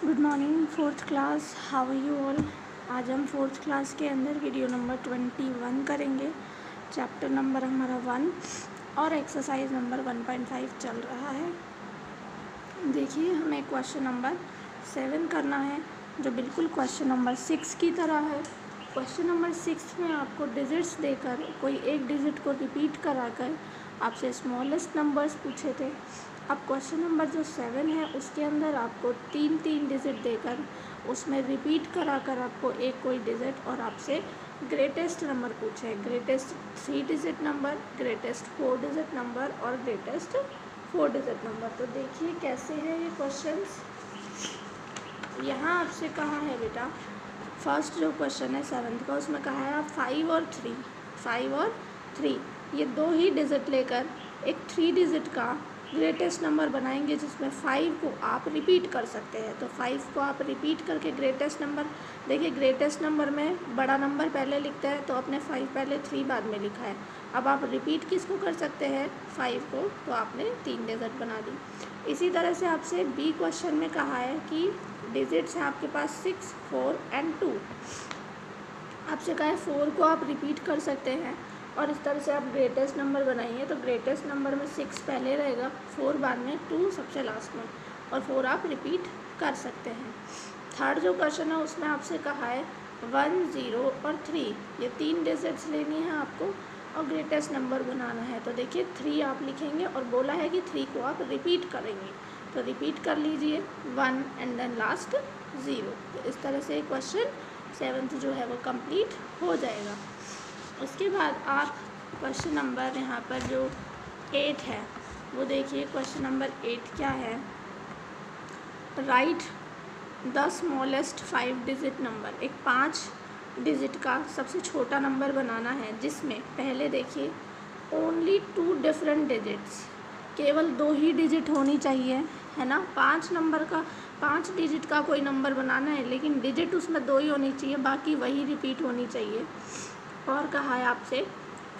Good morning fourth class, how are you all. आज हम fourth class के अंदर वीडियो नंबर 21 करेंगे। चैप्टर नंबर हमारा 1 और एक्सरसाइज नंबर 1.5 चल रहा है। देखिए, हमें क्वेश्चन नंबर 7 करना है जो बिल्कुल क्वेश्चन नंबर 6 की तरह है। क्वेश्चन नंबर 6 में आपको डिजिट्स देकर कोई एक डिजिट को रिपीट कराकर आपसे स्मॉलेस्ट नंबर्स पूछे थे। अब क्वेश्चन नंबर जो 7 है उसके अंदर आपको तीन डिजिट देकर उसमें रिपीट कराकर आपको एक कोई डिजिट और आपसे ग्रेटेस्ट नंबर पूछे। Greatest 3 digit number, greatest 4 digit number और ग्रेटेस्ट 4 डिजिट नंबर। तो देखिए कैसे है ये क्वेश्चंस। यहाँ आपसे कहा है बेटा, फर्स्ट जो क्वेश्चन है 7th का, उसमें कहा है आप 5 और 3 ये दो ही डिजिट लेकर एक 3 डिजिट का ग्रेटेस्ट नंबर बनाएंगे जिसमें 5 को आप रिपीट कर सकते हैं। तो 5 को आप रिपीट करके ग्रेटेस्ट नंबर, देखिए ग्रेटेस्ट नंबर में बड़ा नंबर पहले लिखते हैं तो आपने 5 पहले 3 बाद में लिखा है। अब आप रिपीट किसको कर सकते हैं, 5 को, तो आपने 3 डिजिट बना दी। इसी तरह से आपसे बी क्वेश्चन में कहा है कि डिजिट्स हैं आपके पास 6, 4 एंड 2। आपसे कहा है 4 को आप रिपीट कर सकते हैं और इस तरह से आप ग्रेटेस्ट नंबर बनाइए। तो ग्रेटेस्ट नंबर में 6 पहले रहेगा, 4 बाद में, 2 सबसे लास्ट में, और 4 आप रिपीट कर सकते हैं। थर्ड जो क्वेश्चन है उसमें आपसे कहा है 1, 0 और 3 ये 3 डिजिट्स लेनी है आपको और ग्रेटेस्ट नंबर बनाना है। तो देखिए 3 आप लिखेंगे और बोला है कि 3 को आप रिपीट करेंगे, तो रिपीट कर लीजिए 1 एंड देन लास्ट 0। तो इस तरह से क्वेश्चन 7th जो है वो कंप्लीट हो जाएगा। उसके बाद आप क्वेश्चन नंबर यहाँ पर जो 8 है वो देखिए। क्वेश्चन नंबर 8 क्या है, right the smallest 5 digit number. एक 5 डिजिट का सबसे छोटा नंबर बनाना है जिसमें पहले देखिए ओनली 2 डिफरेंट डिजिट्स, केवल 2 ही डिजिट होनी चाहिए, है ना। 5 डिजिट का कोई नंबर बनाना है लेकिन डिजिट उसमें 2 ही होनी चाहिए, बाकी वही रिपीट होनी चाहिए। और कहा है आपसे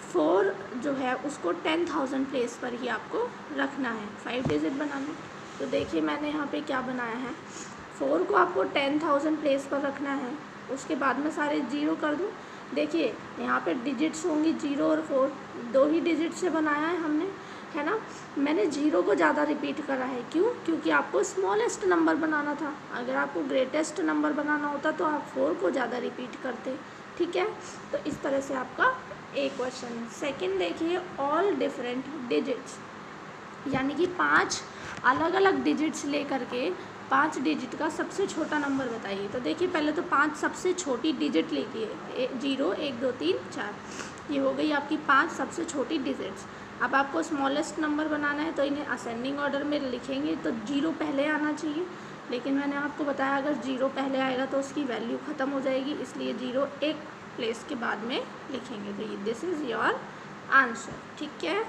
4 जो है उसको 10,000 प्लेस पर ही आपको रखना है, 5 डिजिट बनाना। तो देखिए मैंने यहाँ पे क्या बनाया है, 4 को आपको 10,000 प्लेस पर रखना है, उसके बाद में सारे 0 कर दूँ। देखिए यहाँ पे डिजिट्स होंगी 0 और 4, 2 ही डिजिट से बनाया है हमने, है ना। मैंने 0 को ज़्यादा रिपीट करा है, क्यों? क्योंकि आपको स्मॉलेस्ट नंबर बनाना था। अगर आपको ग्रेटेस्ट नंबर बनाना होता तो आप 4 को ज़्यादा रिपीट करते, ठीक है। तो इस तरह से आपका एक क्वेश्चन है। सेकंड देखिए, ऑल डिफरेंट डिजिट्स, यानी कि 5 अलग अलग डिजिट्स लेकर के 5 डिजिट का सबसे छोटा नंबर बताइए। तो देखिए पहले तो 5 सबसे छोटी डिजिट लिखिए, 0, 1, 2, 3, 4, ये हो गई आपकी 5 सबसे छोटी डिजिट्स। अब आपको स्मॉलेस्ट नंबर बनाना है तो इन्हें असेंडिंग ऑर्डर में लिखेंगे, तो 0 पहले आना चाहिए, लेकिन मैंने आपको बताया अगर 0 पहले आएगा तो उसकी वैल्यू ख़त्म हो जाएगी, इसलिए 0 एक प्लेस के बाद में लिखेंगे। तो ये दिस इज़ योर आंसर, ठीक है।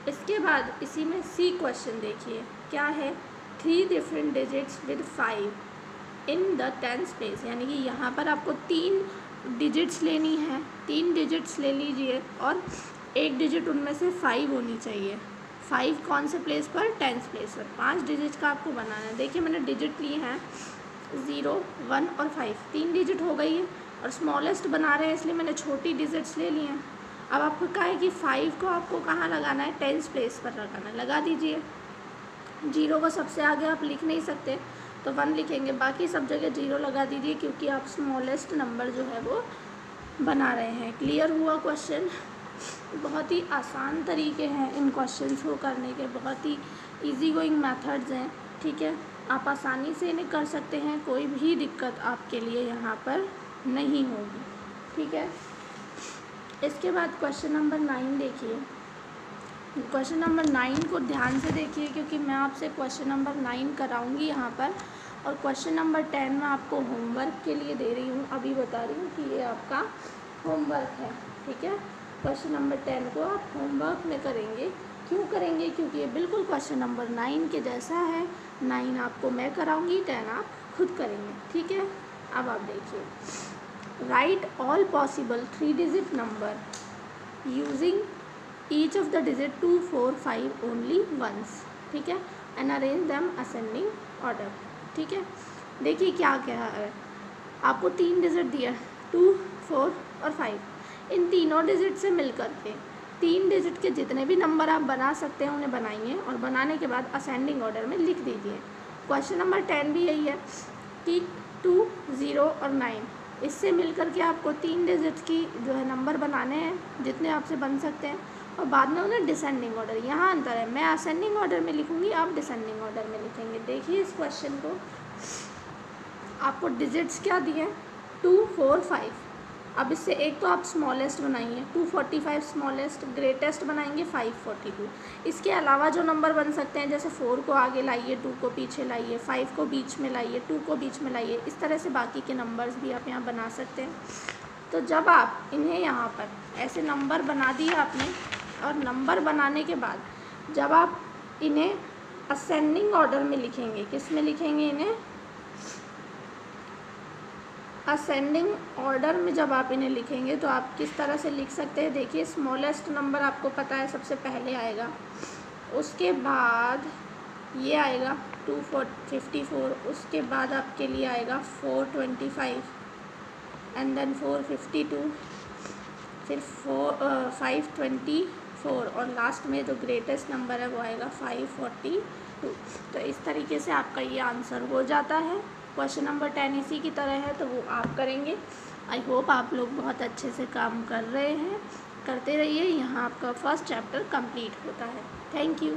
इसके बाद इसी में सी क्वेश्चन देखिए क्या है, 3 different digits with 5 in the 10th place, यानी कि यहाँ पर आपको 3 डिजिट्स लेनी है, 3 डिजिट्स ले लीजिए और एक डिजिट उनमें से 5 होनी चाहिए। 5 कौन से प्लेस पर, 10th प्लेस पर। 5 डिजिट का आपको बनाना है। देखिए मैंने डिजिट लिए हैं 0, 1 और 5, 3 डिजिट हो गई है और स्मॉलेस्ट बना रहे हैं इसलिए मैंने छोटी डिजिट्स ले ली हैं। अब आपको कहा है कि 5 को आपको कहाँ लगाना है, 10th प्लेस पर लगाना है, लगा दीजिए। 0 को सबसे आगे आप लिख नहीं सकते तो 1 लिखेंगे, बाकी सब जगह 0 लगा दीजिए क्योंकि आप स्मॉलेस्ट नंबर जो है वो बना रहे हैं। क्लियर हुआ क्वेश्चन? बहुत ही आसान तरीके हैं इन क्वेश्चंस को करने के, बहुत ही इजी गोइंग मेथड्स हैं, ठीक है। आप आसानी से इन्हें कर सकते हैं, कोई भी दिक्कत आपके लिए यहाँ पर नहीं होगी, ठीक है। इसके बाद क्वेश्चन नंबर 9 देखिए। क्वेश्चन नंबर 9 को ध्यान से देखिए क्योंकि मैं आपसे क्वेश्चन नंबर 9 कराऊंगी यहाँ पर, और क्वेश्चन नंबर 10 मैं आपको होमवर्क के लिए दे रही हूँ, अभी बता रही हूँ कि ये आपका होमवर्क है, ठीक है। क्वेश्चन नंबर 10 को आप होमवर्क में करेंगे। क्यों करेंगे? क्योंकि ये बिल्कुल क्वेश्चन नंबर 9 के जैसा है। 9 आपको मैं कराऊंगी, 10 आप खुद करेंगे, ठीक है। अब आप देखिए, write all possible 3 digit number using each of the digit 2, 4, 5 only once, ठीक है, and arrange them ascending order, ठीक है, देखिए क्या क्या है, आपको 3 डिजिट दिया, 2, 4 और 5। इन तीनों डिजिट से मिलकर के 3 डिजिट के जितने भी नंबर आप बना सकते हैं उन्हें बनाइए और बनाने के बाद असेंडिंग ऑर्डर में लिख दीजिए। क्वेश्चन नंबर 10 भी यही है कि 2, 0 और 9 इससे मिलकर के आपको 3 डिजिट की जो है नंबर बनाने हैं जितने आपसे बन सकते हैं, और बाद में उन्हें डिसेंडिंग ऑर्डर, यहाँ अंतर है, मैं असेंडिंग ऑर्डर में लिखूँगी, आप डिसेंडिंग ऑर्डर में लिखेंगे। देखिए इस क्वेश्चन को, आपको डिजिट्स क्या दिए हैं, 2, 4, 5। अब इससे एक तो आप स्मॉलेस्ट बनाइए, 245 स्मॉलेस्ट, ग्रेटेस्ट बनाएंगे 542। इसके अलावा जो नंबर बन सकते हैं, जैसे 4 को आगे लाइए, 2 को पीछे लाइए, 5 को बीच में लाइए, 2 को बीच में लाइए, इस तरह से बाकी के नंबर्स भी आप यहाँ बना सकते हैं। तो जब आप इन्हें यहाँ पर ऐसे नंबर बना दिए आपने, और नंबर बनाने के बाद जब आप इन्हें असेंडिंग ऑर्डर में लिखेंगे, किस में लिखेंगे इन्हें, असेंडिंग ऑर्डर में जब आप इन्हें लिखेंगे तो आप किस तरह से लिख सकते हैं। देखिए स्मॉलेस्ट नंबर आपको पता है सबसे पहले आएगा, उसके बाद ये आएगा 254, उसके बाद आपके लिए आएगा 425 एंड देन 452, फिर 524 और लास्ट में जो ग्रेटेस्ट नंबर है वो आएगा 542। तो इस तरीके से आपका ये आंसर हो जाता है। क्वेश्चन नंबर 10 इसी की तरह है, तो वो आप करेंगे। आई होप आप लोग बहुत अच्छे से काम कर रहे हैं, करते रहिए। यहाँ आपका फर्स्ट चैप्टर कंप्लीट होता है। Thank you.